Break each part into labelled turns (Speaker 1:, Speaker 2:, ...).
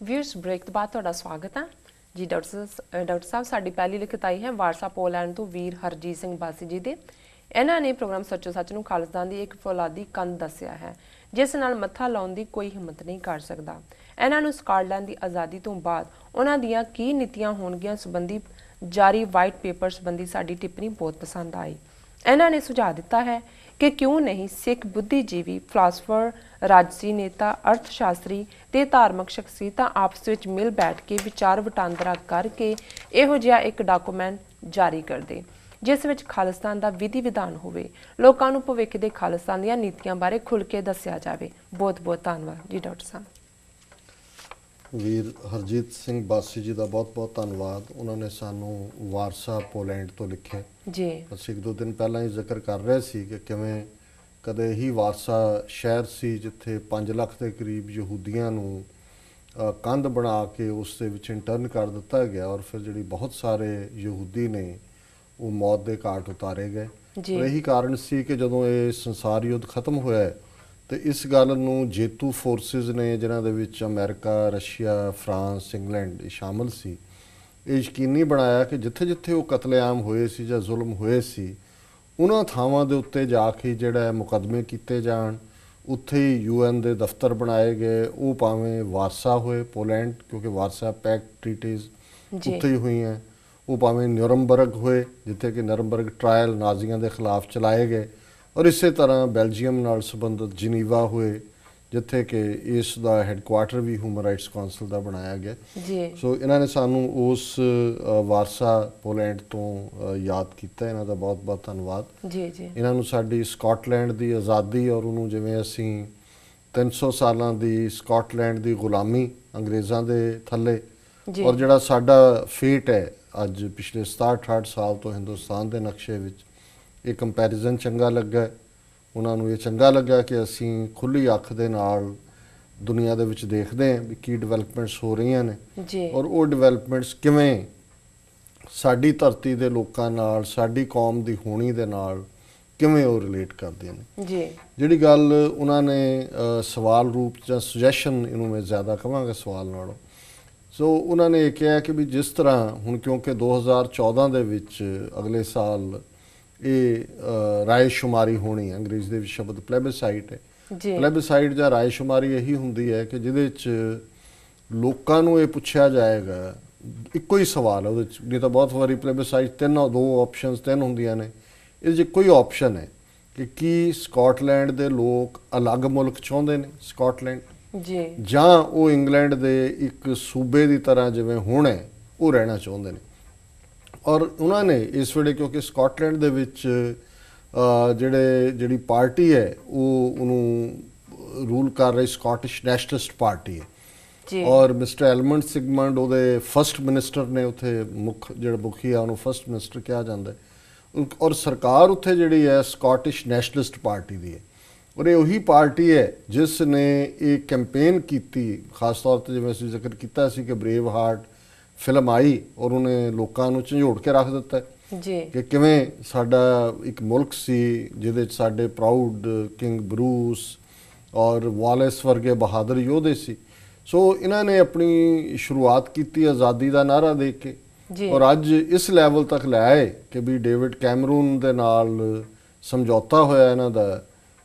Speaker 1: Viewers break तो बाद ਤੁਹਾਡਾ ਸਵਾਗਤ ਹੈ ਜੀ। ਡਾਕਟਰ ਸਾਹਿਬ ਸਾਡੀ ਪਹਿਲੀ ਲਿਖਤ ਆਈ ਹੈ ਵਾਰਸਾ ਪੋਲੈਂਡ ਤੋਂ ਵੀਰ ਹਰਜੀਤ ਸਿੰਘ ਬਾਸੀ ਜੀ ਦੇ। ਇਹਨਾਂ ਨੇ ਪ੍ਰੋਗਰਾਮ ਸੱਚੋ ਸੱਚ ਨੂੰ ਖਾਲਿਸਤਾਨ ਦੀ ਇੱਕ ਫੌਲਾਦੀ ਕੰਧ ਦੱਸਿਆ ਹੈ ਜਿਸ ਨਾਲ ਮੱਥਾ ਲਾਉਣ ਦੀ ਕੋਈ ਹਿੰਮਤ ਨਹੀਂ ਕਰ ਸਕਦਾ। ਇਹਨਾਂ ਨੂੰ ਸਕਾਟਲੈਂਡ ਦੀ ਆਜ਼ਾਦੀ ਤੋਂ ਬਾਅਦ ਉਹਨਾਂ ਦੀਆਂ ਕੀ ਨੀਤੀਆਂ ਹੋਣਗੀਆਂ ਸੰਬੰਧੀ ਜਾਰੀ ਵਾਈਟ ਪੇਪਰ ਸੰਬੰਧੀ ਸਾਡੀ ਟਿੱਪਣੀ ਬਹੁਤ ਪਸੰਦ ਆਈ। ਇਹਨਾਂ ਨੇ ਸੁਝਾਅ ਦਿੱਤਾ ਹੈ कि क्यों नहीं सिख बुद्धिजीवी फिलासफर राजसी नेता अर्थशास्त्री ते धार्मिक शख्सियतां आपस विच मिल बैठ के विचार वटांदरा करके इहो जिहा एक डॉकूमेंट जारी कर दे जिस विच खालिस्तान दा विधि विधान होवे, लोकां नूं भविख दे खालिस्तान दीआं नीतियां बारे खुल के दस्सिया जावे। बहुत बहुत धन्नवाद जी डॉक्टर साहब।
Speaker 2: ਵੀਰ ਹਰਜੀਤ ਸਿੰਘ ਬਾਸੀ ਜੀ ਦਾ ਬਹੁਤ-ਬਹੁਤ ਧੰਨਵਾਦ। ਉਹਨਾਂ ਨੇ ਸਾਨੂੰ ਵਾਰਸਾ ਪੋਲੈਂਡ ਤੋਂ ਲਿਖਿਆ
Speaker 1: ਜੀ।
Speaker 2: ਅਸੀਂ ਇੱਕ ਦੋ ਦਿਨ ਪਹਿਲਾਂ ਹੀ ਜ਼ਿਕਰ ਕਰ ਰਹੇ ਸੀ ਕਿ ਕਿਵੇਂ ਕਦੇ ਹੀ ਵਾਰਸਾ ਸ਼ਹਿਰ ਸੀ ਜਿੱਥੇ 5 ਲੱਖ ਦੇ ਕਰੀਬ ਯਹੂਦੀਆਂ ਨੂੰ ਕੰਧ ਬਣਾ ਕੇ ਉਸ ਦੇ ਵਿੱਚ ਇੰਟਰਨ ਕਰ ਦਿੱਤਾ ਗਿਆ ਔਰ ਫਿਰ ਜਿਹੜੀ ਬਹੁਤ ਸਾਰੇ ਯਹੂਦੀ ਨੇ ਉਹ ਮੌਤ ਦੇ ਘਾਟ ਉਤਾਰੇ ਗਏ। ਇਹੀ ਕਾਰਨ ਸੀ ਕਿ ਜਦੋਂ ਇਹ ਸੰਸਾਰ ਯੁੱਧ ਖਤਮ ਹੋਇਆ ਤੇ ਇਸ ਗੱਲ ਨੂੰ ਜੇਤੂ ਫੋਰਸਿਸ ਨੇ ਜਿਨ੍ਹਾਂ ਦੇ ਵਿੱਚ ਅਮਰੀਕਾ, ਰਸ਼ੀਆ, ਫਰਾਂਸ, ਇੰਗਲੈਂਡ ਸ਼ਾਮਲ ਸੀ, ਇਹ ਯਕੀਨੀ ਬਣਾਇਆ ਕਿ ਜਿੱਥੇ ਜਿੱਥੇ ਉਹ ਕਤਲੇਆਮ ਹੋਏ ਸੀ ਜਾਂ ਜ਼ੁਲਮ ਹੋਏ ਸੀ ਉਹਨਾਂ ਥਾਵਾਂ ਦੇ ਉੱਤੇ ਜਾ ਕੇ ਜਿਹੜਾ ਮੁਕੱਦਮੇ ਕੀਤੇ ਜਾਣ। ਉੱਥੇ ਹੀ UN ਦੇ ਦਫ਼ਤਰ ਬਣਾਏ ਗਏ, ਉਹ ਭਾਵੇਂ ਵਾਰਸਾ ਹੋਏ ਪੋਲੈਂਡ ਕਿਉਂਕਿ ਵਾਰਸਾ ਪੈਕਟ ਟ੍ਰੀਟੀਜ਼ ਉੱਥੇ ਹੀ ਹੋਈਆਂ, ਉਹ ਭਾਵੇਂ ਨਿਊਰਮਬਰਗ ਹੋਏ ਜਿੱਥੇ ਕਿ ਨਿਊਰਮਬਰਗ ਟਰਾਇਲ ਨਾਜ਼ੀਆਂ ਦੇ ਖਿਲਾਫ ਚਲਾਏ ਗਏ, ਔਰ ਇਸੇ ਤਰ੍ਹਾਂ ਬੈਲਜੀਅਮ ਨਾਲ ਸੰਬੰਧਿਤ ਜਨੀਵਾ ਹੋਏ ਜਿੱਥੇ ਕਿ ਇਸ ਦਾ ਹੈੱਡਕੁਆਰਟਰ ਵੀ ਹਿਊਮਨ ਰਾਈਟਸ ਕਾਉਂਸਲ ਦਾ ਬਣਾਇਆ ਗਿਆ ਜੀ। ਸੋ ਇਹਨਾਂ ਨੇ ਸਾਨੂੰ ਉਸ ਵਾਰਸਾ ਪੋਲੈਂਡ ਤੋਂ ਯਾਦ ਕੀਤਾ, ਇਹਨਾਂ ਦਾ ਬਹੁਤ ਬਹੁਤ ਧੰਨਵਾਦ ਜੀ ਜੀ। ਇਹਨਾਂ ਨੂੰ ਸਾਡੀ ਸਕਾਟਲੈਂਡ ਦੀ ਆਜ਼ਾਦੀ ਔਰ ਉਹਨੂੰ ਜਿਵੇਂ ਅਸੀਂ 300 ਸਾਲਾਂ ਦੀ ਸਕਾਟਲੈਂਡ ਦੀ ਗੁਲਾਮੀ ਅੰਗਰੇਜ਼ਾਂ ਦੇ ਥੱਲੇ ਔਰ ਜਿਹੜਾ ਸਾਡਾ ਫੇਟ ਹੈ ਅੱਜ ਪਿਛਲੇ 67-68 ਸਾਲ ਤੋਂ ਹਿੰਦੁਸਤਾਨ ਦੇ ਨਕਸ਼ੇ ਵਿੱਚ ਇਹ ਕੰਪੈਰੀਜ਼ਨ ਚੰਗਾ ਲੱਗਾ। ਉਹਨਾਂ ਨੂੰ ਇਹ ਚੰਗਾ ਲੱਗਾ ਕਿ ਅਸੀਂ ਖੁੱਲ੍ਹੀ ਅੱਖ ਦੇ ਨਾਲ ਦੁਨੀਆ ਦੇ ਵਿੱਚ ਦੇਖਦੇ ਹਾਂ ਵੀ ਕੀ ਡਿਵੈਲਪਮੈਂਟਸ ਹੋ ਰਹੀਆਂ ਨੇ ਔਰ ਉਹ ਡਿਵੈਲਪਮੈਂਟਸ ਕਿਵੇਂ ਸਾਡੀ ਧਰਤੀ ਦੇ ਲੋਕਾਂ ਨਾਲ, ਸਾਡੀ ਕੌਮ ਦੀ ਹੋਣੀ ਦੇ ਨਾਲ ਕਿਵੇਂ ਉਹ ਰਿਲੇਟ ਕਰਦੀਆਂ ਨੇ ਜੀ। ਜਿਹੜੀ ਗੱਲ ਉਹਨਾਂ ਨੇ ਸਵਾਲ ਰੂਪ ਜਾਂ ਸੁਜੈਸ਼ਨ, ਇਹਨੂੰ ਮੈਂ ਜ਼ਿਆਦਾ ਕਹਾਂਗਾ ਸਵਾਲ ਨਾਲੋਂ, ਸੋ ਉਹਨਾਂ ਨੇ ਇਹ ਕਿਹਾ ਕਿ ਵੀ ਜਿਸ ਤਰ੍ਹਾਂ ਹੁਣ ਕਿਉਂਕਿ 2014 ਦੇ ਵਿੱਚ ਅਗਲੇ ਸਾਲ ਇਹ ਰਾਏਸ਼ੁਮਾਰੀ ਹੋਣੀ ਹੈ, ਅੰਗਰੇਜ਼ੀ ਦੇ ਵਿੱਚ ਸ਼ਬਦ ਪਲੈਬਸਾਈਟ ਹੈ। ਪਲੈਬਸਾਈਟ ਜਾਂ ਰਾਏਸ਼ੁਮਾਰੀ ਇਹੀ ਹੁੰਦੀ ਹੈ ਕਿ ਜਿਹਦੇ 'ਚ ਲੋਕਾਂ ਨੂੰ ਇਹ ਪੁੱਛਿਆ ਜਾਏਗਾ, ਇੱਕੋ ਹੀ ਸਵਾਲ ਹੈ ਉਹਦੇ 'ਚ, ਨਹੀਂ ਤਾਂ ਬਹੁਤ ਵਾਰੀ ਪਲੈਬਸਾਈਟ ਦੋ ਆਪਸ਼ਨਸ ਹੁੰਦੀਆਂ ਨੇ, ਇਹਦੇ 'ਚ ਇੱਕੋ ਹੀ ਆਪਸ਼ਨ ਹੈ ਕਿ ਕੀ ਸਕਾਟਲੈਂਡ ਦੇ ਲੋਕ ਅਲੱਗ ਮੁਲਕ ਚਾਹੁੰਦੇ ਨੇ ਸਕਾਟਲੈਂਡ ਜੀ, ਜਾਂ ਉਹ ਇੰਗਲੈਂਡ ਦੇ ਇੱਕ ਸੂਬੇ ਦੀ ਤਰ੍ਹਾਂ ਜਿਵੇਂ ਹੁਣ ਹੈ ਉਹ ਰਹਿਣਾ ਚਾਹੁੰਦੇ ਨੇ। ਔਰ ਉਹਨਾਂ ਨੇ ਇਸ ਵੇਲੇ ਕਿਉਂਕਿ ਸਕਾਟਲੈਂਡ ਦੇ ਵਿੱਚ ਜਿਹੜੀ ਪਾਰਟੀ ਹੈ ਉਹ ਉਹਨੂੰ ਰੂਲ ਕਰ ਰਹੀ ਸਕਾਟਿਸ਼ ਨੈਸ਼ਨਲਿਸਟ ਪਾਰਟੀ ਹੈ ਔਰ ਮਿਸਟਰ ਐਲਮੰਡ ਸਿਗਮੰਡ ਉਹਦੇ ਫਸਟ ਮਿਨਿਸਟਰ ਨੇ, ਉੱਥੇ ਜਿਹੜਾ ਮੁਖੀ ਆ ਉਹਨੂੰ ਫਸਟ ਮਿਨਿਸਟਰ ਕਿਹਾ ਜਾਂਦਾ ਔਰ ਸਰਕਾਰ ਉੱਥੇ ਜਿਹੜੀ ਹੈ ਸਕਾਟਿਸ਼ ਨੈਸ਼ਨਲਿਸਟ ਪਾਰਟੀ ਦੀ ਹੈ ਔਰ ਇਹ ਉਹੀ ਪਾਰਟੀ ਹੈ ਜਿਸ ਨੇ ਇਹ ਕੈਂਪੇਨ ਕੀਤੀ। ਖਾਸ ਤੌਰ 'ਤੇ ਜਿਵੇਂ ਅਸੀਂ ਜ਼ਿਕਰ ਕੀਤਾ ਸੀ ਕਿ ਬਰੇਵ ਹਾਰਟ ਫਿਲਮ ਆਈ ਔਰ ਉਹਨੇ ਲੋਕਾਂ ਨੂੰ ਝੰਜੋੜ ਕੇ ਰੱਖ ਦਿੱਤਾ ਜੀ ਕਿ ਕਿਵੇਂ ਸਾਡਾ ਇੱਕ ਮੁਲਕ ਸੀ ਜਿਹਦੇ 'ਚ ਸਾਡੇ ਪ੍ਰਾਊਡ ਕਿੰਗ ਬਰੂਸ ਔਰ ਵਾਲਿਸ ਵਰਗੇ ਬਹਾਦਰ ਯੋਧੇ ਸੀ। ਸੋ ਇਹਨਾਂ ਨੇ ਆਪਣੀ ਸ਼ੁਰੂਆਤ ਕੀਤੀ ਆਜ਼ਾਦੀ ਦਾ ਨਾਅਰਾ ਦੇ ਕੇ ਔਰ ਅੱਜ ਇਸ ਲੈਵਲ ਤੱਕ ਲੈ ਆਏ ਕਿ ਵੀ ਡੇਵਿਡ ਕੈਮਰੂਨ ਦੇ ਨਾਲ ਸਮਝੌਤਾ ਹੋਇਆ ਇਹਨਾਂ ਦਾ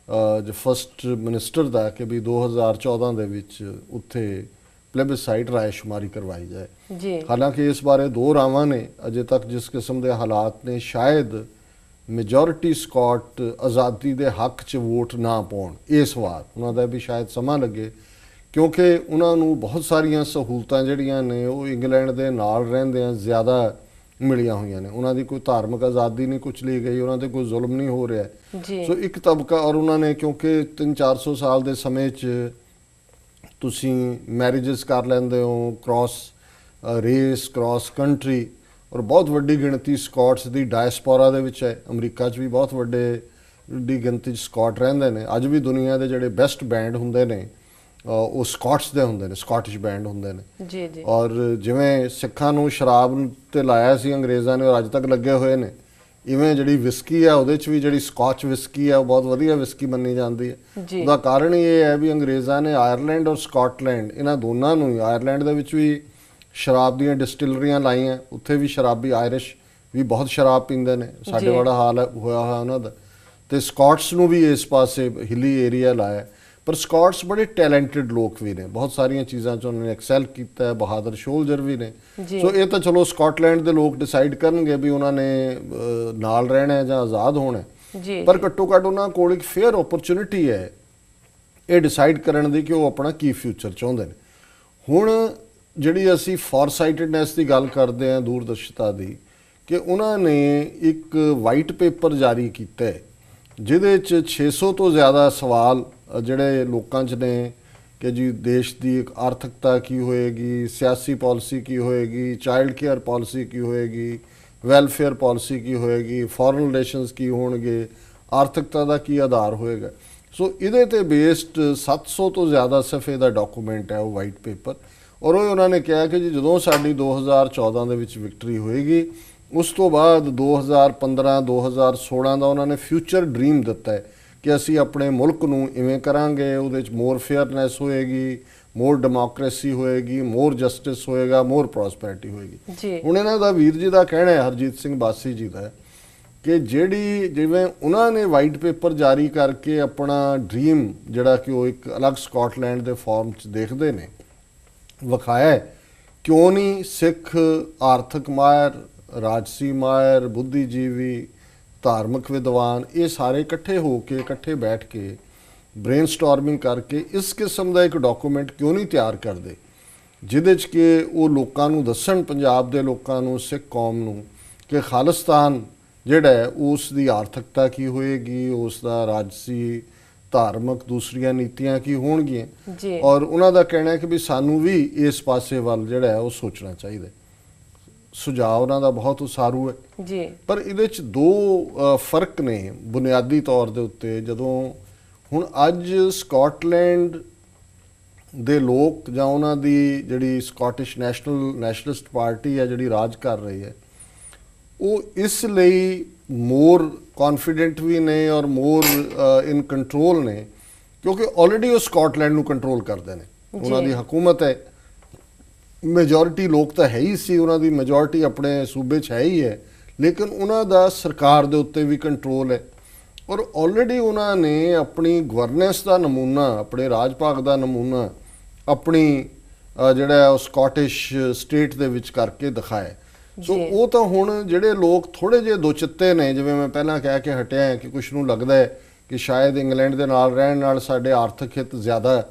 Speaker 2: ਜੋ ਫਸਟ ਮਿਨਿਸਟਰ ਦਾ ਕਿ ਵੀ 2014 ਦੇ ਵਿੱਚ ਉੱਥੇ ਪਲੈਬਸਾਈਟ ਰਾਏਸ਼ੁਮਾਰੀ ਕਰਵਾਈ ਜਾਏ ਜੀ। ਹਾਲਾਂਕਿ ਇਸ ਬਾਰੇ ਦੋ ਰਾਵਾਂ ਨੇ ਅਜੇ ਤੱਕ, ਜਿਸ ਕਿਸਮ ਦੇ ਹਾਲਾਤ ਨੇ ਸ਼ਾਇਦ ਮੈਜੋਰਿਟੀ ਸਕਾਟ ਆਜ਼ਾਦੀ ਦੇ ਹੱਕ 'ਚ ਵੋਟ ਨਾ ਪਾਉਣ। ਇਸ ਵਾਰ ਉਹਨਾਂ ਦਾ ਵੀ ਸ਼ਾਇਦ ਸਮਾਂ ਲੱਗੇ ਕਿਉਂਕਿ ਉਹਨਾਂ ਨੂੰ ਬਹੁਤ ਸਾਰੀਆਂ ਸਹੂਲਤਾਂ ਜਿਹੜੀਆਂ ਨੇ ਉਹ ਇੰਗਲੈਂਡ ਦੇ ਨਾਲ ਰਹਿੰਦਿਆਂ ਜ਼ਿਆਦਾ ਮਿਲੀਆਂ ਹੋਈਆਂ ਨੇ। ਉਹਨਾਂ ਦੀ ਕੋਈ ਧਾਰਮਿਕ ਆਜ਼ਾਦੀ ਨਹੀਂ ਕੁਚਲੀ ਗਈ, ਉਹਨਾਂ 'ਤੇ ਕੋਈ ਜ਼ੁਲਮ ਨਹੀਂ ਹੋ ਰਿਹਾ ਸੋ ਇੱਕ ਤਬਕਾ ਔਰ ਉਹਨਾਂ ਨੇ ਕਿਉਂਕਿ 300-400 ਸਾਲ ਦੇ ਸਮੇਂ 'ਚ ਤੁਸੀਂ ਮੈਰਿਜਸ ਕਰ ਲੈਂਦੇ ਹੋ ਕ੍ਰਾਸ ਰੇਸ, ਕ੍ਰਾਸ ਕੰਟਰੀ, ਔਰ ਬਹੁਤ ਵੱਡੀ ਗਿਣਤੀ ਸਕਾਟਸ ਦੀ ਡਾਇਸਪੋਰਾ ਦੇ ਵਿੱਚ ਹੈ। ਅਮਰੀਕਾ 'ਚ ਵੀ ਬਹੁਤ ਵੱਡੀ ਗਿਣਤੀ 'ਚ ਸਕਾਟ ਰਹਿੰਦੇ ਨੇ। ਅੱਜ ਵੀ ਦੁਨੀਆ ਦੇ ਜਿਹੜੇ ਬੈਸਟ ਬੈਂਡ ਹੁੰਦੇ ਨੇ ਉਹ ਸਕਾਟਸ ਦੇ ਹੁੰਦੇ ਨੇ, ਸਕਾਟਿਸ਼ ਬੈਂਡ ਹੁੰਦੇ ਨੇ ਜੀ ਜੀ। ਔਰ ਜਿਵੇਂ ਸਿੱਖਾਂ ਨੂੰ ਸ਼ਰਾਬ 'ਤੇ ਲਾਇਆ ਸੀ ਅੰਗਰੇਜ਼ਾਂ ਨੇ ਔਰ ਅੱਜ ਤੱਕ ਲੱਗੇ ਹੋਏ ਨੇ, ਇਵੇਂ ਜਿਹੜੀ ਵਿਸਕੀ ਆ ਉਹਦੇ 'ਚ ਵੀ ਜਿਹੜੀ ਸਕਾਚ ਵਿਸਕੀ ਆ ਉਹ ਬਹੁਤ ਵਧੀਆ ਵਿਸਕੀ ਮੰਨੀ ਜਾਂਦੀ ਹੈ।
Speaker 1: ਜੀ
Speaker 2: ਉਹਦਾ ਕਾਰਨ ਇਹ ਹੈ ਵੀ ਅੰਗਰੇਜ਼ਾਂ ਨੇ ਆਇਰਲੈਂਡ ਔਰ ਸਕਾਟਲੈਂਡ ਇਹਨਾਂ ਦੋਨਾਂ ਨੂੰ ਹੀ, ਆਇਰਲੈਂਡ ਦੇ ਵਿੱਚ ਵੀ ਸ਼ਰਾਬ ਦੀਆਂ ਡਿਸਟਿਲਰੀਆਂ ਲਾਈਆਂ, ਉੱਥੇ ਵੀ ਸ਼ਰਾਬੀ ਆਇਰਿਸ਼ ਵੀ ਬਹੁਤ ਸ਼ਰਾਬ ਪੀਂਦੇ ਨੇ, ਸਾਡੇ
Speaker 1: ਜੀ।
Speaker 2: ਬੜਾ ਹਾਲ ਹੋਇਆ ਹੋਇਆ ਉਹਨਾਂ ਦਾ। ਤੇ ਸਕਾਟਸ ਨੂੰ ਵੀ ਇਸ ਪਾਸੇ ਹਿੱਲੀ ਏਰੀਆ ਲਾਇਆ, ਪਰ ਸਕਾਟਸ ਬੜੇ ਟੈਲੈਂਟਡ ਲੋਕ ਵੀ ਨੇ, ਬਹੁਤ ਸਾਰੀਆਂ ਚੀਜ਼ਾਂ 'ਚ ਉਹਨਾਂ ਨੇ ਐਕਸੈਲ ਕੀਤਾ ਹੈ, ਬਹਾਦਰ ਸ਼ੋਲਜਰ ਵੀ ਨੇ।
Speaker 1: ਜੀ।
Speaker 2: ਸੋ ਇਹ ਤਾਂ ਚਲੋ ਸਕਾਟਲੈਂਡ ਦੇ ਲੋਕ ਡਿਸਾਈਡ ਕਰਨਗੇ ਵੀ ਉਹਨਾਂ ਨੇ ਨਾਲ ਰਹਿਣਾ ਹੈ ਜਾਂ ਆਜ਼ਾਦ ਹੋਣਾ ਹੈ।
Speaker 1: ਜੀ
Speaker 2: ਪਰ ਘੱਟੋ ਘੱਟ ਉਹਨਾਂ ਕੋਲ ਇੱਕ ਫੇਅਰ ਓਪਰਚੁਨਿਟੀ ਹੈ ਇਹ ਡਿਸਾਈਡ ਕਰਨ ਦੀ ਕਿ ਉਹ ਆਪਣਾ ਕੀ ਫਿਊਚਰ ਚਾਹੁੰਦੇ ਨੇ। ਹੁਣ ਜਿਹੜੀ ਅਸੀਂ ਫੋਰਸਾਈਟਡਨੈਸ ਦੀ ਗੱਲ ਕਰਦੇ ਹਾਂ, ਦੂਰਦਰਸ਼ਤਾ ਦੀ, ਕਿ ਉਹਨਾਂ ਨੇ ਇੱਕ ਵਾਈਟ ਪੇਪਰ ਜਾਰੀ ਕੀਤਾ ਹੈ ਜਿਹਦੇ 'ਚ 600 ਤੋਂ ਜ਼ਿਆਦਾ ਸਵਾਲ ਜਿਹੜੇ ਲੋਕਾਂ 'ਚ ਨੇ ਕਿ ਜੀ ਦੇਸ਼ ਦੀ ਇੱਕ ਆਰਥਿਕਤਾ ਕੀ ਹੋਏਗੀ, ਸਿਆਸੀ ਪਾਲਿਸੀ ਕੀ ਹੋਏਗੀ, ਚਾਈਲਡ ਕੇਅਰ ਪਾਲਿਸੀ ਕੀ ਹੋਏਗੀ, ਵੈਲਫੇਅਰ ਪਾਲਿਸੀ ਕੀ ਹੋਏਗੀ, ਫੋਰਨ ਰਿਲੇਸ਼ਨਸ ਕੀ ਹੋਣਗੇ, ਆਰਥਿਕਤਾ ਦਾ ਕੀ ਆਧਾਰ ਹੋਏਗਾ। ਸੋ ਇਹਦੇ ਤੇ ਬੇਸਡ 700 ਤੋਂ ਜ਼ਿਆਦਾ ਸਫੇ ਦਾ ਡਾਕੂਮੈਂਟ ਹੈ ਉਹ ਵਾਈਟ ਪੇਪਰ। ਔਰ ਉਹ ਉਹਨਾਂ ਨੇ ਕਿਹਾ ਕਿ ਜੀ ਜਦੋਂ ਸਾਡੀ 2014 ਦੇ ਵਿੱਚ ਵਿਕਟਰੀ ਹੋਏਗੀ ਉਸ ਤੋਂ ਬਾਅਦ 2015 2016 ਦਾ ਉਹਨਾਂ ਨੇ ਫਿਊਚਰ ਡ੍ਰੀਮ ਦਿੱਤਾ ਹੈ ਕਿ ਅਸੀਂ ਆਪਣੇ ਮੁਲਕ ਨੂੰ ਇਵੇਂ ਕਰਾਂਗੇ, ਉਹਦੇ 'ਚ ਮੋਰ ਫੇਅਰਨੈਸ ਹੋਏਗੀ, ਮੋਰ ਡੈਮੋਕ੍ਰੇਸੀ ਹੋਏਗੀ, ਮੋਰ ਜਸਟਿਸ ਹੋਏਗਾ, ਮੋਰ ਪ੍ਰੋਸਪੈਰਿਟੀ ਹੋਏਗੀ।
Speaker 1: ਜੀ
Speaker 2: ਹੁਣ ਇਹਨਾਂ ਦਾ ਵੀਰ ਜੀ ਦਾ ਕਹਿਣਾ ਹੈ, ਹਰਜੀਤ ਸਿੰਘ ਬਾਸੀ ਜੀ ਦਾ, ਕਿ ਜਿਹੜੀ ਜਿਵੇਂ ਉਹਨਾਂ ਨੇ ਵਾਈਟ ਪੇਪਰ ਜਾਰੀ ਕਰਕੇ ਆਪਣਾ ਡ੍ਰੀਮ ਜਿਹੜਾ ਕਿ ਉਹ ਇੱਕ ਅਲੱਗ ਸਕਾਟਲੈਂਡ ਦੇ ਫਾਰਮ 'ਚ ਦੇਖਦੇ ਨੇ ਵਿਖਾਇਆ, ਕਿਉਂ ਨਹੀਂ ਸਿੱਖ ਆਰਥਿਕ ਮਾਹਿਰ, ਰਾਜਸੀ ਮਾਹਿਰ, ਬੁੱਧੀਜੀਵੀ, ਧਾਰਮਿਕ ਵਿਦਵਾਨ ਇਹ ਸਾਰੇ ਇਕੱਠੇ ਹੋ ਕੇ, ਇਕੱਠੇ ਬੈਠ ਕੇ ਬ੍ਰੇਨਸਟਾਰਮਿੰਗ ਕਰਕੇ ਇਸ ਕਿਸਮ ਦਾ ਇੱਕ ਡਾਕੂਮੈਂਟ ਕਿਉਂ ਨਹੀਂ ਤਿਆਰ ਕਰਦੇ ਜਿਹਦੇ 'ਚ ਕਿ ਉਹ ਲੋਕਾਂ ਨੂੰ ਦੱਸਣ, ਪੰਜਾਬ ਦੇ ਲੋਕਾਂ ਨੂੰ, ਸਿੱਖ ਕੌਮ ਨੂੰ, ਕਿ ਖਾਲਿਸਤਾਨ ਜਿਹੜਾ ਹੈ ਉਸ ਦੀ ਆਰਥਿਕਤਾ ਕੀ ਹੋਏਗੀ, ਉਸ ਦਾ ਰਾਜਸੀ, ਧਾਰਮਿਕ, ਦੂਸਰੀਆਂ ਨੀਤੀਆਂ ਕੀ ਹੋਣਗੀਆਂ।
Speaker 1: ਜੀ
Speaker 2: ਔਰ ਉਹਨਾਂ ਦਾ ਕਹਿਣਾ ਹੈ ਕਿ ਵੀ ਸਾਨੂੰ ਵੀ ਇਸ ਪਾਸੇ ਵੱਲ ਜਿਹੜਾ ਹੈ ਉਹ ਸੋਚਣਾ ਚਾਹੀਦਾ। ਸੁਝਾਅ ਉਹਨਾਂ ਦਾ ਬਹੁਤ ਉਸਾਰੂ ਹੈ।
Speaker 1: ਜੀ
Speaker 2: ਪਰ ਇਹਦੇ 'ਚ ਦੋ ਫਰਕ ਨੇ ਬੁਨਿਆਦੀ ਤੌਰ ਦੇ ਉੱਤੇ। ਜਦੋਂ ਹੁਣ ਅੱਜ ਸਕਾਟਲੈਂਡ ਦੇ ਲੋਕ ਜਾਂ ਉਹਨਾਂ ਦੀ ਜਿਹੜੀ ਸਕਾਟਿਸ਼ ਨੈਸ਼ਨਲਿਸਟ ਪਾਰਟੀ ਹੈ ਜਿਹੜੀ ਰਾਜ ਕਰ ਰਹੀ ਹੈ, ਉਹ ਇਸ ਲਈ ਮੋਰ ਕੌਨਫੀਡੈਂਟ ਵੀ ਨੇ ਔਰ ਮੋਰ ਇਨ ਕੰਟਰੋਲ ਨੇ ਕਿਉਂਕਿ ਆਲਰੇਡੀ ਉਹ ਸਕਾਟਲੈਂਡ ਨੂੰ ਕੰਟਰੋਲ ਕਰਦੇ ਨੇ। ਉਹਨਾਂ ਦੀ ਹਕੂਮਤ ਹੈ, ਮੈਜੋਰਿਟੀ ਲੋਕ ਤਾਂ ਹੈ ਹੀ ਸੀ, ਉਹਨਾਂ ਦੀ ਮੈਜੋਰਿਟੀ ਆਪਣੇ ਸੂਬੇ 'ਚ ਹੈ ਹੀ ਹੈ, ਲੇਕਿਨ ਉਹਨਾਂ ਦਾ ਸਰਕਾਰ ਦੇ ਉੱਤੇ ਵੀ ਕੰਟਰੋਲ ਹੈ। ਔਰ ਆਲਰੇਡੀ ਉਹਨਾਂ ਨੇ ਆਪਣੀ ਗਵਰਨੈਂਸ ਦਾ ਨਮੂਨਾ, ਆਪਣੇ ਰਾਜ ਭਾਗ ਦਾ ਨਮੂਨਾ ਆਪਣੀ ਜਿਹੜਾ ਉਹ ਸਕਾਟਿਸ਼ ਸਟੇਟ ਦੇ ਵਿੱਚ ਕਰਕੇ ਦਿਖਾਇਆ। ਸੋ ਉਹ ਤਾਂ ਹੁਣ ਜਿਹੜੇ ਲੋਕ ਥੋੜੇ ਜਿਹੇ ਦੁਚਿੱਤੇ ਨੇ, ਜਿਵੇਂ ਮੈਂ ਪਹਿਲਾਂ ਕਹਿ ਕੇ ਹਟਿਆ ਕਿ ਕੁਛ ਨੂੰ ਲੱਗਦਾ ਹੈ ਕਿ ਸ਼ਾਇਦ ਇੰਗਲੈਂਡ ਦੇ ਨਾਲ ਰਹਿਣ ਨਾਲ ਸਾਡੇ ਆਰਥਿਕ ਹਿੱਤ ਜ਼ਿਆਦਾ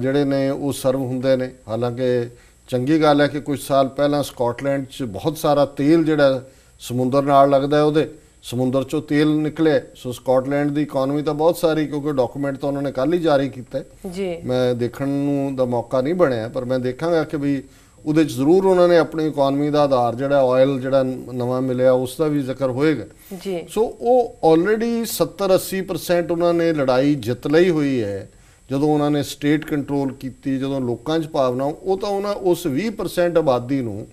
Speaker 2: ਜਿਹੜੇ ਨੇ ਉਹ ਸਰਵ ਹੁੰਦੇ ਨੇ। ਹਾਲਾਂਕਿ ਚੰਗੀ ਗੱਲ ਹੈ ਕਿ ਕੁਝ ਸਾਲ ਪਹਿਲਾਂ ਸਕਾਟਲੈਂਡ 'ਚ ਬਹੁਤ ਸਾਰਾ ਤੇਲ ਜਿਹੜਾ ਸਮੁੰਦਰ ਨਾਲ ਲੱਗਦਾ ਉਹਦੇ ਸਮੁੰਦਰ 'ਚੋਂ ਤੇਲ ਨਿਕਲਿਆ। ਸੋ ਸਕਾਟਲੈਂਡ ਦੀ ਇਕਨੋਮੀ ਤਾਂ ਬਹੁਤ ਸਾਰੀ, ਕਿਉਂਕਿ ਡਾਕੂਮੈਂਟ ਤਾਂ ਉਹਨਾਂ ਨੇ ਕੱਲ੍ਹ ਹੀ ਜਾਰੀ ਕੀਤਾ
Speaker 1: ਜੀ,
Speaker 2: ਮੈਂ ਦੇਖਣ ਨੂੰ ਦਾ ਮੌਕਾ ਨਹੀਂ ਬਣਿਆ, ਪਰ ਮੈਂ ਦੇਖਾਂਗਾ ਕਿ ਵੀ ਉਹਦੇ 'ਚ ਜ਼ਰੂਰ ਉਹਨਾਂ ਨੇ ਆਪਣੀ ਇਕਨੋਮੀ ਦਾ ਆਧਾਰ ਜਿਹੜਾ ਆਇਲ ਜਿਹੜਾ ਨਵਾਂ ਮਿਲਿਆ ਉਸ ਦਾ ਵੀ ਜ਼ਿਕਰ ਹੋਏਗਾ।
Speaker 1: ਜੀ
Speaker 2: ਸੋ ਉਹ ਆਲਰੇਡੀ 70-80% ਉਹਨਾਂ ਨੇ ਲੜਾਈ ਜਿੱਤ ਲਈ ਹੋਈ ਹੈ। ਜਦੋਂ ਉਹਨਾਂ ਨੇ ਸਟੇਟ ਕੰਟਰੋਲ ਕੀਤੀ, ਜਦੋਂ ਲੋਕਾਂ 'ਚ ਭਾਵਨਾ, ਉਹ ਤਾਂ ਉਹਨਾਂ ਉਸ 20% ਆਬਾਦੀ ਨੂੰ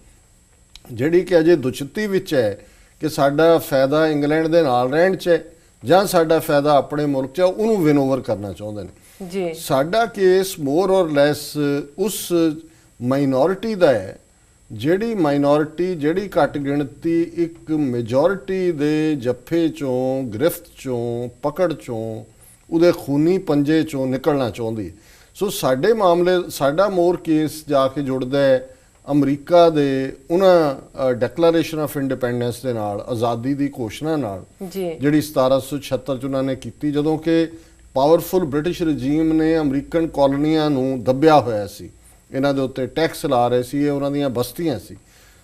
Speaker 2: ਜਿਹੜੀ ਕਿ ਅਜੇ ਦੁਚਿੱਤੀ ਵਿੱਚ ਹੈ ਕਿ ਸਾਡਾ ਫਾਇਦਾ ਇੰਗਲੈਂਡ ਦੇ ਨਾਲ ਰਹਿਣ 'ਚ ਹੈ ਜਾਂ ਸਾਡਾ ਫਾਇਦਾ ਆਪਣੇ ਮੁਲਕ 'ਚ, ਉਹਨੂੰ ਵਿਨ ਓਵਰ ਕਰਨਾ ਚਾਹੁੰਦੇ ਨੇ।
Speaker 1: ਜੀ
Speaker 2: ਸਾਡਾ ਕੇਸ ਮੋਰ ਔਰ ਲੈਸ ਉਸ ਮਾਈਨੋਰਿਟੀ ਦਾ ਹੈ, ਜਿਹੜੀ ਮਾਈਨੋਰਿਟੀ, ਜਿਹੜੀ ਘੱਟ ਗਿਣਤੀ ਇੱਕ ਮੈਜੋਰਿਟੀ ਦੇ ਜੱਫੇ 'ਚੋਂ, ਗ੍ਰਿਫਤ 'ਚੋਂ, ਪਕੜ 'ਚੋਂ, ਉਹਦੇ ਖੂਨੀ ਪੰਜੇ 'ਚੋਂ ਨਿਕਲਣਾ ਚਾਹੁੰਦੀ ਹੈ। ਸੋ ਸਾਡੇ ਮਾਮਲੇ, ਸਾਡਾ ਮੋਰ ਕੇਸ ਜਾ ਕੇ ਜੁੜਦਾ ਹੈ ਅਮਰੀਕਾ ਦੇ ਉਹਨਾਂ ਡੈਕਲੇਰੇਸ਼ਨ ਆਫ ਇੰਡੀਪੈਂਡੈਂਸ ਦੇ ਨਾਲ, ਆਜ਼ਾਦੀ ਦੀ ਘੋਸ਼ਣਾ ਨਾਲ,
Speaker 1: ਜੀ
Speaker 2: ਜਿਹੜੀ 1776 'ਚ ਉਹਨਾਂ ਨੇ ਕੀਤੀ, ਜਦੋਂ ਕਿ ਪਾਵਰਫੁਲ ਬ੍ਰਿਟਿਸ਼ ਰਜੀਮ ਨੇ ਅਮਰੀਕਨ ਕਾਲੋਨੀਆਂ ਨੂੰ ਦੱਬਿਆ ਹੋਇਆ ਸੀ, ਇਹਨਾਂ ਦੇ ਉੱਤੇ ਟੈਕਸ ਲਾ ਰਹੇ ਸੀ, ਇਹ ਉਹਨਾਂ ਦੀਆਂ ਬਸਤੀਆਂ ਸੀ।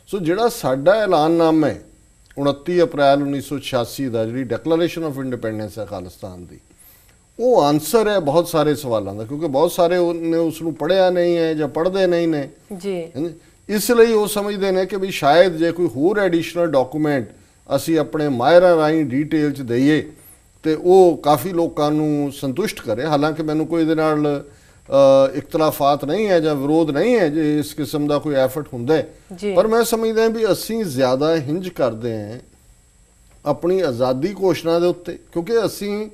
Speaker 2: ਸੋ ਜਿਹੜਾ ਸਾਡਾ ਐਲਾਨਨਾਮਾ ਹੈ 29 ਅਪ੍ਰੈਲ 1986 ਦਾ, ਜਿਹੜੀ ਡੈਕਲੇਰੇਸ਼ਨ ਆਫ ਇੰਡੀਪੈਂਡੈਂਸ ਹੈ ਖਾਲਿਸਤਾਨ ਦੀ, ਉਹ ਆਨਸਰ ਹੈ ਬਹੁਤ ਸਾਰੇ ਸਵਾਲਾਂ ਦਾ, ਕਿਉਂਕਿ ਬਹੁਤ ਸਾਰੇ ਉਹਨੇ ਉਸ ਨੂੰ ਪੜ੍ਹਿਆ ਨਹੀਂ ਹੈ ਜਾਂ ਪੜ੍ਹਦੇ ਨਹੀਂ ਨੇ।
Speaker 1: ਜੀ
Speaker 2: ਇਸ ਲਈ ਉਹ ਸਮਝਦੇ ਨੇ ਕਿ ਵੀ ਸ਼ਾਇਦ ਜੇ ਕੋਈ ਹੋਰ ਐਡੀਸ਼ਨਲ ਡਾਕੂਮੈਂਟ ਅਸੀਂ ਆਪਣੇ ਮਾਹਿਰਾਂ ਰਾਹੀਂ ਡਿਟੇਲ 'ਚ ਦਈਏ ਤੇ ਉਹ ਕਾਫੀ ਲੋਕਾਂ ਨੂੰ ਸੰਤੁਸ਼ਟ ਕਰੇ। ਹਾਲਾਂਕਿ ਮੈਨੂੰ ਕੋਈ ਇਹਦੇ ਨਾਲ ਇਖਤਲਾਫਾਤ ਨਹੀਂ ਹੈ ਜਾਂ ਵਿਰੋਧ ਨਹੀਂ ਹੈ ਜੇ ਇਸ ਕਿਸਮ ਦਾ ਕੋਈ ਐਫਰਟ ਹੁੰਦਾ ਹੈ, ਪਰ ਮੈਂ ਸਮਝਦਾ ਵੀ ਅਸੀਂ ਜ਼ਿਆਦਾ ਹਿੰਜ ਕਰਦੇ ਹਾਂ ਆਪਣੀ ਆਜ਼ਾਦੀ ਘੋਸ਼ਣਾ ਦੇ ਉੱਤੇ, ਕਿਉਂਕਿ ਅਸੀਂ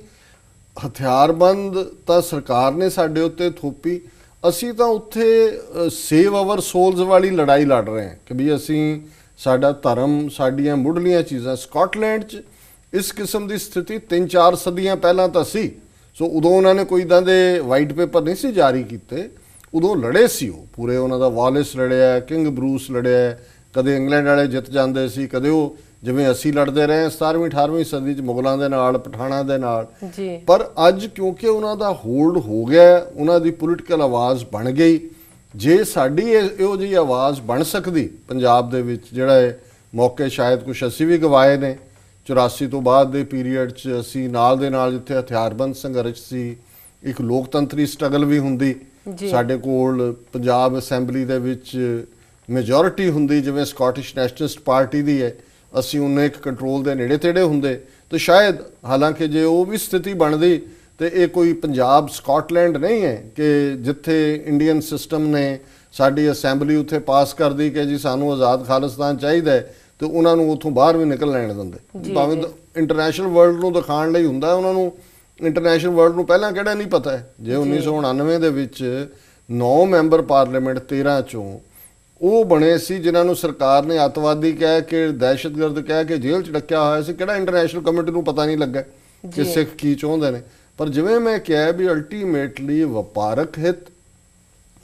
Speaker 2: ਹਥਿਆਰਬੰਦ ਤਾਂ ਸਰਕਾਰ ਨੇ ਸਾਡੇ ਉੱਤੇ ਥੋਪੀ, ਅਸੀਂ ਤਾਂ ਉੱਥੇ ਸੇਵ ਆਵਰ ਸੋਲਸ ਵਾਲੀ ਲੜਾਈ ਲੜ ਰਹੇ ਹਾਂ ਕਿ ਵੀ ਅਸੀਂ ਸਾਡਾ ਧਰਮ, ਸਾਡੀਆਂ ਮੁੱਢਲੀਆਂ ਚੀਜ਼ਾਂ। ਸਕਾਟਲੈਂਡ 'ਚ ਇਸ ਕਿਸਮ ਦੀ ਸਥਿਤੀ 3-4 ਸਦੀਆਂ ਪਹਿਲਾਂ ਤਾਂ ਸੀ। ਸੋ ਉਦੋਂ ਉਹਨਾਂ ਨੇ ਕੋਈ ਇੱਦਾਂ ਦੇ ਵਾਈਟ ਪੇਪਰ ਨਹੀਂ ਸੀ ਜਾਰੀ ਕੀਤੇ, ਉਦੋਂ ਲੜੇ ਸੀ ਉਹ ਪੂਰੇ। ਉਹਨਾਂ ਦਾ ਵਾਲਿਸ ਲੜਿਆ, ਕਿੰਗ ਬਰੂਸ ਲੜਿਆ, ਕਦੇ ਇੰਗਲੈਂਡ ਵਾਲੇ ਜਿੱਤ ਜਾਂਦੇ ਸੀ, ਕਦੇ ਉਹ ਜਿਵੇਂ ਅਸੀਂ ਲੜਦੇ ਰਹੇ 17ਵੀਂ 18ਵੀਂ ਸਦੀ 'ਚ ਮੁਗਲਾਂ ਦੇ ਨਾਲ, ਪਠਾਣਾਂ ਦੇ ਨਾਲ
Speaker 1: ਜੀ।
Speaker 2: ਪਰ ਅੱਜ ਕਿਉਂਕਿ ਉਹਨਾਂ ਦਾ ਹੋਲਡ ਹੋ ਗਿਆ, ਉਹਨਾਂ ਦੀ ਪੋਲੀਟੀਕਲ ਆਵਾਜ਼ ਬਣ ਗਈ। ਜੇ ਸਾਡੀ ਇਹੋ ਜਿਹੀ ਆਵਾਜ਼ ਬਣ ਸਕਦੀ ਪੰਜਾਬ ਦੇ ਵਿੱਚ, ਜਿਹੜਾ ਇਹ ਮੌਕੇ ਸ਼ਾਇਦ ਕੁਝ ਅਸੀਂ ਵੀ ਗਵਾਏ ਨੇ 84 ਤੋਂ ਬਾਅਦ ਦੇ ਪੀਰੀਅਡ 'ਚ, ਅਸੀਂ ਨਾਲ ਦੇ ਨਾਲ ਜਿੱਥੇ ਹਥਿਆਰਬੰਦ ਸੰਘਰਸ਼ ਸੀ, ਇੱਕ ਲੋਕਤੰਤਰੀ ਸਟਰਗਲ ਵੀ ਹੁੰਦੀ, ਸਾਡੇ ਕੋਲ ਪੰਜਾਬ ਅਸੈਂਬਲੀ ਦੇ ਵਿੱਚ ਮੈਜੋਰਿਟੀ ਹੁੰਦੀ ਜਿਵੇਂ ਸਕਾਟਿਸ਼ ਨੈਸ਼ਨਲਿਸਟ ਪਾਰਟੀ ਦੀ ਹੈ, ਅਸੀਂ ਉਹਨੇ ਇੱਕ ਕੰਟਰੋਲ ਦੇ ਨੇੜੇ ਤੇੜੇ ਹੁੰਦੇ, ਤਾਂ ਸ਼ਾਇਦ ਹਾਲਾਂਕਿ ਜੇ ਉਹ ਵੀ ਸਥਿਤੀ ਬਣਦੀ ਤੇ ਇਹ ਕੋਈ ਪੰਜਾਬ ਸਕਾਟਲੈਂਡ ਨਹੀਂ ਹੈ ਕਿ ਜਿੱਥੇ ਇੰਡੀਅਨ ਸਿਸਟਮ ਨੇ ਸਾਡੀ ਅਸੈਂਬਲੀ ਉੱਥੇ ਪਾਸ ਕਰਦੀ ਕਿ ਜੀ ਸਾਨੂੰ ਆਜ਼ਾਦ ਖਾਲਿਸਤਾਨ ਚਾਹੀਦਾ ਹੈ, ਤੇ ਉਹਨਾਂ ਨੂੰ ਉੱਥੋਂ ਬਾਹਰ ਵੀ ਨਿਕਲ ਲੈਣ ਦਿੰਦੇ। ਭਾਵੇਂ ਇੰਟਰਨੈਸ਼ਨਲ ਵਰਲਡ ਨੂੰ ਦਿਖਾਉਣ ਲਈ ਹੁੰਦਾ, ਉਹਨਾਂ ਨੂੰ ਇੰਟਰਨੈਸ਼ਨਲ ਵਰਲਡ ਨੂੰ ਪਹਿਲਾਂ ਕਿਹੜਾ ਨਹੀਂ ਪਤਾ ਹੈ। ਜੇ 1999 ਦੇ ਵਿੱਚ 9 ਮੈਂਬਰ ਪਾਰਲੀਮੈਂਟ 13 ਚੋਂ ਉਹ ਬਣੇ ਸੀ ਜਿਨ੍ਹਾਂ ਨੂੰ ਸਰਕਾਰ ਨੇ ਅੱਤਵਾਦੀ ਕਹਿ ਕੇ, ਦਹਿਸ਼ਤਗਰਦ ਕਹਿ ਕੇ ਜੇਲ੍ਹ 'ਚ ਡੱਕਿਆ ਹੋਇਆ ਸੀ, ਕਿਹੜਾ ਇੰਟਰਨੈਸ਼ਨਲ ਕਮਿਊਨਿਟੀ ਨੂੰ ਪਤਾ ਨਹੀਂ ਲੱਗਾ ਕਿ ਸਿੱਖ ਕੀ ਚਾਹੁੰਦੇ ਨੇ। ਪਰ ਜਿਵੇਂ ਮੈਂ ਕਿਹਾ ਵੀ ਅਲਟੀਮੇਟਲੀ ਵਪਾਰਕ ਹਿੱਤ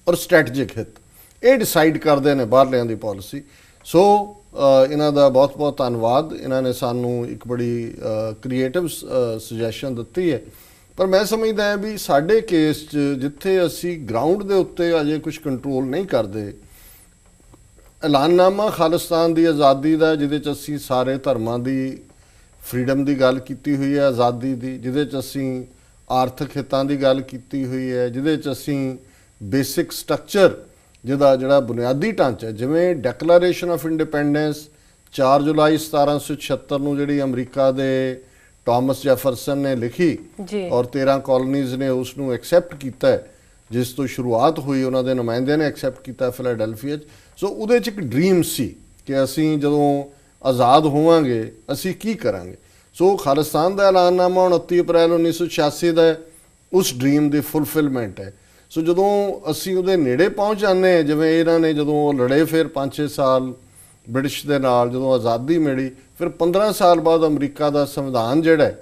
Speaker 2: ਔਰ ਸਟ੍ਰੈਟੇਜਿਕ ਹਿੱਤ ਇਹ ਡਿਸਾਈਡ ਕਰਦੇ ਨੇ ਬਾਹਰਲਿਆਂ ਦੀ ਪਾਲਿਸੀ। ਸੋ ਇਹਨਾਂ ਦਾ ਬਹੁਤ ਬਹੁਤ ਧੰਨਵਾਦ, ਇਹਨਾਂ ਨੇ ਸਾਨੂੰ ਇੱਕ ਬੜੀ ਕ੍ਰੀਏਟਿਵ ਸੁਜੈਸ਼ਨ ਦਿੱਤੀ ਹੈ। ਪਰ ਮੈਂ ਸਮਝਦਾ ਹਾਂ ਵੀ ਸਾਡੇ ਕੇਸ 'ਚ ਜਿੱਥੇ ਅਸੀਂ ਗਰਾਊਂਡ ਦੇ ਉੱਤੇ ਅਜੇ ਕੁਝ ਕੰਟਰੋਲ ਨਹੀਂ ਕਰਦੇ, ਐਲਾਨਨਾਮਾ ਖਾਲਿਸਤਾਨ ਦੀ ਆਜ਼ਾਦੀ ਦਾ, ਜਿਹਦੇ 'ਚ ਅਸੀਂ ਸਾਰੇ ਧਰਮਾਂ ਦੀ ਫਰੀडम ਦੀ ਗੱਲ ਕੀਤੀ ਹੋਈ ਹੈ, ਆਜ਼ਾਦੀ ਦੀ, ਜਿਹਦੇ 'ਚ ਅਸੀਂ ਆਰਥਿਕ ਹਿੱਤਾਂ ਦੀ ਗੱਲ ਕੀਤੀ ਹੋਈ ਹੈ, ਜਿਹਦੇ 'ਚ ਅਸੀਂ ਬੇਸਿਕ ਸਟਰਕਚਰ ਜਿਹਦਾ ਜਿਹੜਾ ਬੁਨਿਆਦੀ ਢਾਂਚਾ, ਜਿਵੇਂ ਡੈਕਲੇਰੇਸ਼ਨ ਆਫ ਇੰਡੀਪੈਂਡੈਂਸ 4 ਜੁਲਾਈ 1776 ਨੂੰ ਜਿਹੜੀ ਅਮਰੀਕਾ ਦੇ ਟਾਮਸ ਜੈਫਰਸਨ ਨੇ ਲਿਖੀ ਔਰ 13 ਕਾਲੋਨੀਜ਼ ਨੇ ਉਸ ਨੂੰ ਐਕਸੈਪਟ ਕੀਤਾ, ਜਿਸ ਤੋਂ ਸ਼ੁਰੂਆਤ ਹੋਈ, ਉਹਨਾਂ ਦੇ ਨੁਮਾਇੰਦਿਆਂ ਨੇ ਐਕਸੈਪਟ ਕੀਤਾ ਫਿਲਾਡੈਲਫੀਆ 'ਚ। ਸੋ ਉਹਦੇ 'ਚ ਇੱਕ ਡ੍ਰੀਮ ਸੀ ਕਿ ਅਸੀਂ ਜਦੋਂ ਆਜ਼ਾਦ ਹੋਵਾਂਗੇ ਅਸੀਂ ਕੀ ਕਰਾਂਗੇ। ਸੋ ਖਾਲਿਸਤਾਨ ਦਾ ਐਲਾਨਨਾਮਾ 29 ਅਪ੍ਰੈਲ 1986 ਦਾ ਉਸ ਡ੍ਰੀਮ ਦੀ ਫੁਲਫਿਲਮੈਂਟ ਹੈ। ਸੋ ਜਦੋਂ ਅਸੀਂ ਉਹਦੇ ਨੇੜੇ ਪਹੁੰਚ ਜਾਂਦੇ ਹਾਂ, ਜਿਵੇਂ ਇਹਨਾਂ ਨੇ ਜਦੋਂ ਲੜੇ ਫਿਰ 5-6 ਸਾਲ ਬ੍ਰਿਟਿਸ਼ ਦੇ ਨਾਲ, ਜਦੋਂ ਆਜ਼ਾਦੀ ਮਿਲੀ, ਫਿਰ 15 ਸਾਲ ਬਾਅਦ ਅਮਰੀਕਾ ਦਾ ਸੰਵਿਧਾਨ ਜਿਹੜਾ ਹੈ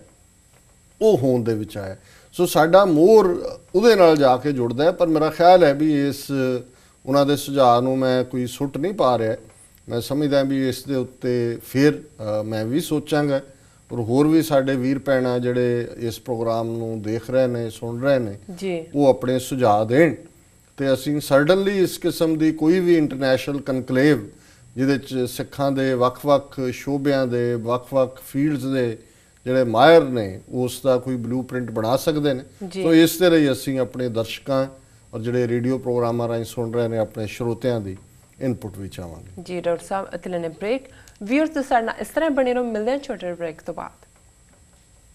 Speaker 2: ਉਹ ਹੋਂਦ ਦੇ ਵਿੱਚ ਆਇਆ। ਸੋ ਸਾਡਾ ਮੋਰ ਉਹਦੇ ਨਾਲ ਜਾ ਕੇ ਜੁੜਦਾ ਹੈ। ਪਰ ਮੇਰਾ ਖਿਆਲ ਹੈ ਵੀ ਇਸ ਉਹਨਾਂ ਦੇ ਸੁਝਾਅ ਨੂੰ ਮੈਂ ਕੋਈ ਸੁੱਟ ਨਹੀਂ ਪਾ ਰਿਹਾ। ਮੈਂ ਸਮਝਦਾ ਵੀ ਇਸ ਦੇ ਉੱਤੇ ਫਿਰ ਮੈਂ ਵੀ ਸੋਚਾਂਗਾ, ਔਰ ਹੋਰ ਵੀ ਸਾਡੇ ਵੀਰ ਭੈਣਾਂ ਜਿਹੜੇ ਇਸ ਪ੍ਰੋਗਰਾਮ ਨੂੰ ਦੇਖ ਰਹੇ ਨੇ, ਸੁਣ ਰਹੇ ਨੇ, ਉਹ ਆਪਣੇ ਸੁਝਾਅ ਦੇਣ, ਤੇ ਅਸੀਂ ਸਰਟਨਲੀ ਇਸ ਕਿਸਮ ਦੀ ਕੋਈ ਵੀ ਇੰਟਰਨੈਸ਼ਨਲ ਕਨਕਲੇਵ ਜਿਹਦੇ 'ਚ ਸਿੱਖਾਂ ਦੇ ਵੱਖ-ਵੱਖ ਸ਼ੋਬਿਆਂ ਦੇ, ਵੱਖ-ਵੱਖ ਫੀਲਡਸ ਦੇ ਜਿਹੜੇ ਮਾਹਿਰ ਨੇ, ਉਸ ਦਾ ਕੋਈ ਬਲੂਪ੍ਰਿੰਟ ਬਣਾ ਸਕਦੇ ਨੇ। ਸੋ ਇਸ ਦੇ ਲਈ ਅਸੀਂ ਆਪਣੇ ਦਰਸ਼ਕਾਂ ਔਰ ਜਿਹੜੇ ਰੇਡੀਓ ਪ੍ਰੋਗਰਾਮਾਂ ਰਾਹੀਂ ਸੁਣ ਰਹੇ ਨੇ ਆਪਣੇ ਸਰੋਤਿਆਂ ਦੀ ਇਨਪੁਟ ਵੀ ਚਾਹਾਂਗੇ।
Speaker 1: ਜੀ ਡਾਕਟਰ ਸਾਹਿਬ, ਅਤੇ ਲੈਣੇ ਬ੍ਰੇਕ। ਵੀਅਰਸ ਸਾਡੇ ਨਾਲ ਇਸ ਤਰ੍ਹਾਂ ਬਣੇ ਰਹੋ, ਮਿਲਦੇ ਹਾਂ ਛੋਟੇ ਬ੍ਰੇਕ ਤੋਂ ਬਾਅਦ।